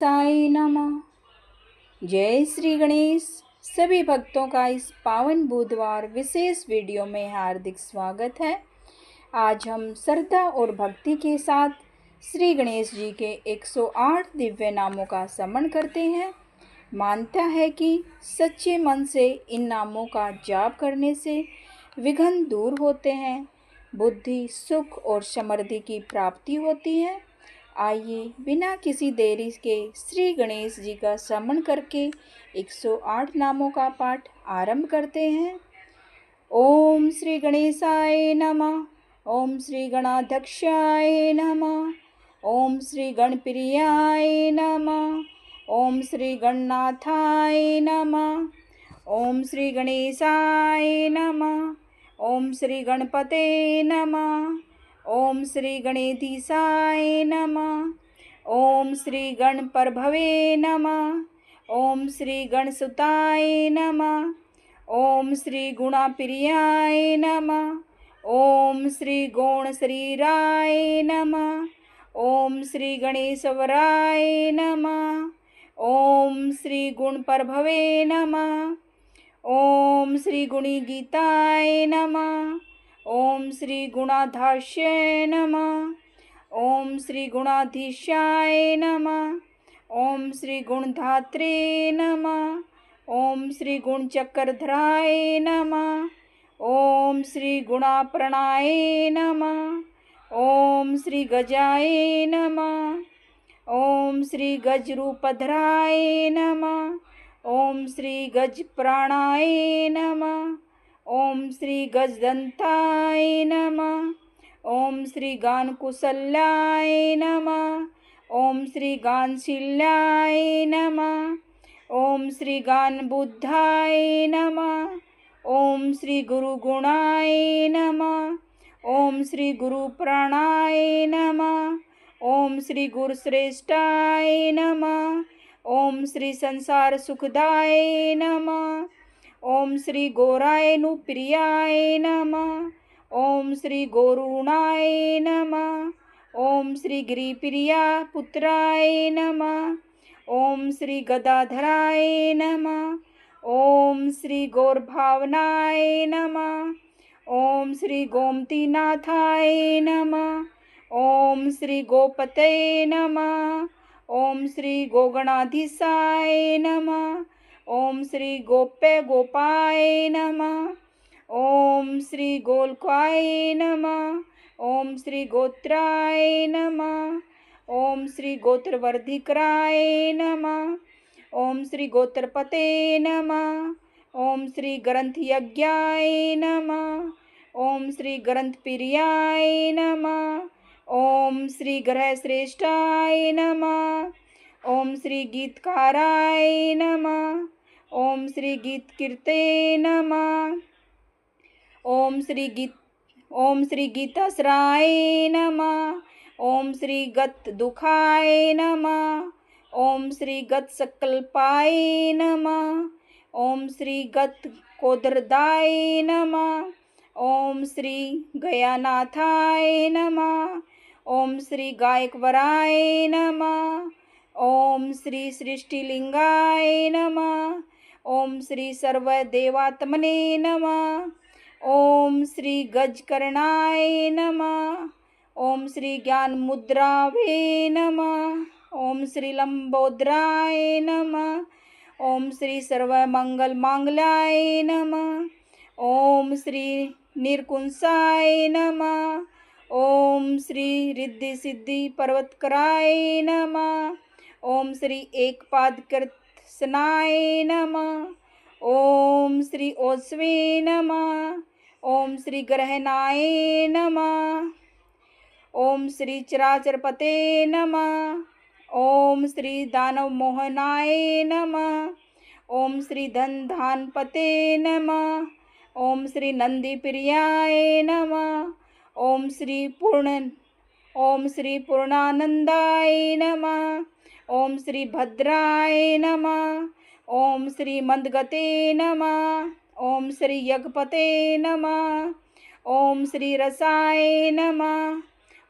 साई नमः। जय श्री गणेश। सभी भक्तों का इस पावन बुधवार विशेष वीडियो में हार्दिक स्वागत है। आज हम श्रद्धा और भक्ति के साथ श्री गणेश जी के 108 दिव्य नामों का स्मरण करते हैं। मानता है कि सच्चे मन से इन नामों का जाप करने से विघ्न दूर होते हैं, बुद्धि, सुख और समृद्धि की प्राप्ति होती है। आइए बिना किसी देरी के श्री गणेश जी का स्मरण करके 108 नामों का पाठ आरंभ करते हैं। ओम श्री गणेशाय नमः। ओम श्री गणाध्यक्षाय नमः। ओम श्री गणप्रियाय नमः। ओम श्री गणनाथाय नमः। ओम श्री गणेशाय नमः। ओम श्री गणपते नमः। ओम श्री गणेधीशाय नमः। ओम श्री गणप्रभवे नमः। ओम श्री गणसुताय नमः। ओम श्री गुणाप्रियाय नमः। ओम श्री गौण शरीराय नमः। ओम श्री गणेशवराय नमः। ओम श्री गुणप्रभवे नमः। ओम श्री गुणी गीताय नमः। ओम श्री गुणाधास्य नमः। ओम श्री गुणाधीशाय नमः। ओम श्री गुणधात्रे नमः। ओम श्री गुणचक्रधराय नमः। ओम श्री गुणाप्रणाय नमः। ओम श्री गजाय नमः। ओम श्री गजरूपधराय नमः। ओम श्री गजप्राणाय नमः। ओम श्री गजदंताय नमः। ओम श्री गानकुशल्याय नमः। ओम श्री गानशील्याय नमः। ओम श्री गानबुद्धाय नमः। ओम श्री गुरुगुणाय नमः। ओम श्री गुरुप्राणाय नमः। ओम श्री गुरुश्रेष्ठाय नमः। ओम श्री संसार सुखदाय नमः। ओम श्री गौरायनुप्रियाय नमः। ओम श्री गौरुणाय नमः। ओम श्री गिरिप्रिया पुत्राय नमः। ओम श्री गदाधराय नमः। ओम श्री गौरभावनाय नमः। ओम श्री गोमतीनाथाय नमः। ओम श्री गोपते नमः। ओम श्री गोगणाधीशाय नमः। ओम श्री गोप्य गोपाय नमः। ओम श्री गोलकाय नमः। ओम श्री गोत्राय नमः। ओम श्री गोत्रवर्धिकराय नमः। ओम श्री गोत्रपते नमः। ओम श्री ग्रंथयज्ञाय नमः। ओम श्री ग्रंथप्रियाय नमः। ओम श्री ग्रहश्रेष्ठाय नमः। ओम श्री गीतकाराय नमः। ओम श्री गीत कीर्ते नमः। ओम श्री गीताश्राय नमः। ओम श्री गत दुखाय नमः। ओम श्री गत सकल्पाय नमः। ओम श्री गत कोदरदाय नमः। ओम श्री गयानाथाय नमः। ओम श्री गायकवराय नमः। ओम श्री सृष्टिलिंगाय नमः। ओम श्री सर्वदेवात्मने नमः। ओम श्री गजकर्णाय नमः। ओम श्री ज्ञान मुद्रावे नमः। ओम श्री लंबोदराय नमः। ओम श्री सर्वमंगल मांगल्याय नमः। ओम श्री निर्कुंसाय नमः। ओम श्री रिद्धि सिद्धि पर्वतकराय नमः। ओम श्री एकपादकृत्सनाय नमः। ओम श्री ओस्वे नमः। ओम श्री ग्रहणाय नमः। ओम श्री चराचरपते नमः। ओम श्री दानव मोहनाय नमः। ओम श्री धनधानपते नमः। ओम श्री नंदी प्रियाय नमः। ओम श्री पूर्णानंदाय नमः। ओम श्री भद्राय नमः। ओम श्री मंदगते नमः। ओम श्री यज्ञपते नमः। ओम श्री रसाय नमः।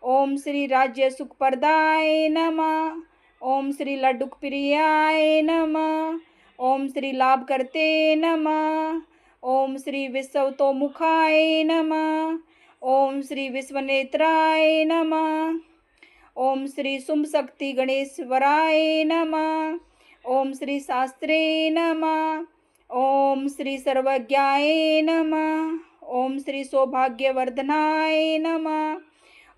ओम श्री राज्य सुखप्रदाय नमः। ओम श्री लड्डुक प्रियाय नमः। ओम श्री लाभकर्ते नमः। ओम श्री विश्वतोमुखाय नमः। ओम श्री विश्वनेत्राय नमः। ओम श्री शुंभ शक्ति गणेश्वराय नमः। ओम श्री शास्त्रे नमः। ओम श्री सर्वज्ञाय नमः। ओम श्री सौभाग्यवर्धनाय नमः।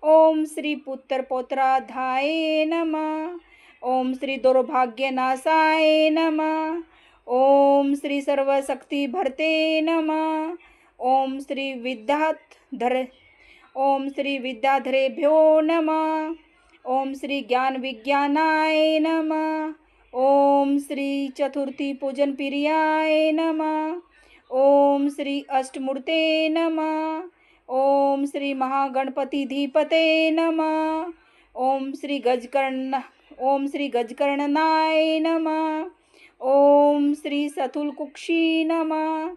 ओम श्री पुत्र पौत्राधाय नमः। ओम श्री दुर्भाग्यनाशाय नमः। ओम श्री सर्वशक्ति भरते नमः। ओम श्री विद्याधर ओम श्री विद्याधरेभ्यो नमः। ओम श्री ज्ञान विज्ञानाय नमः। ओम श्री चतुर्थी पूजन प्रियाय नमः। ओम श्री अष्टमूर्ते नमः। ओम श्री महागणपति धीपते नमः। ओम श्री गजकर्णनाय नमः। ओम श्री सतुलकुक्षी नमः।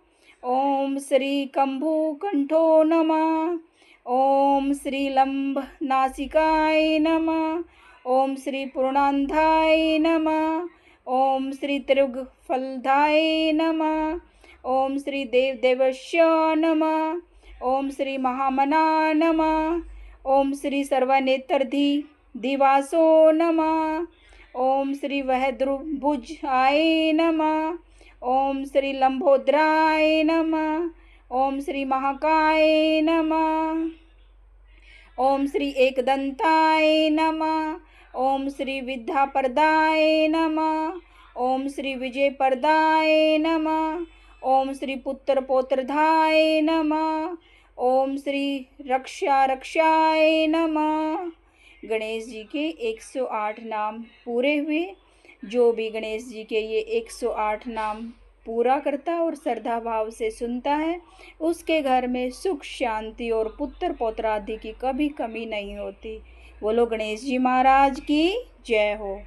ओम श्री कंभुकंठो नमः। ओम श्री लंब नासिकाय नमः। ओम श्री पूर्णांधाय नमः। ओम श्री त्रियुग फलदाय नमः। ओम श्री देवदेवस्य नमः। ओम श्री महामना नमः। ओम श्री सर्वनेत्रधि दिवासो नमः। ओम श्री वहद्रुभुजाय नमः। ओम श्री लंबोदराय नमः। ओम श्री महाकाय नमः। ओम श्री एकदंताय नमः। ओम श्री विद्याप्रदाय नमः। ओम श्री विजयप्रदाय नमः। ओम श्री पुत्र पौत्रधाय नमः। ओम श्री रक्षाय नमः। गणेश जी के 108 नाम पूरे हुए। जो भी गणेश जी के ये 108 नाम पूरा करता और श्रद्धा भाव से सुनता है, उसके घर में सुख शांति और पुत्र पौत्र आदि की कभी कमी नहीं होती। बोलो गणेश जी महाराज की जय हो।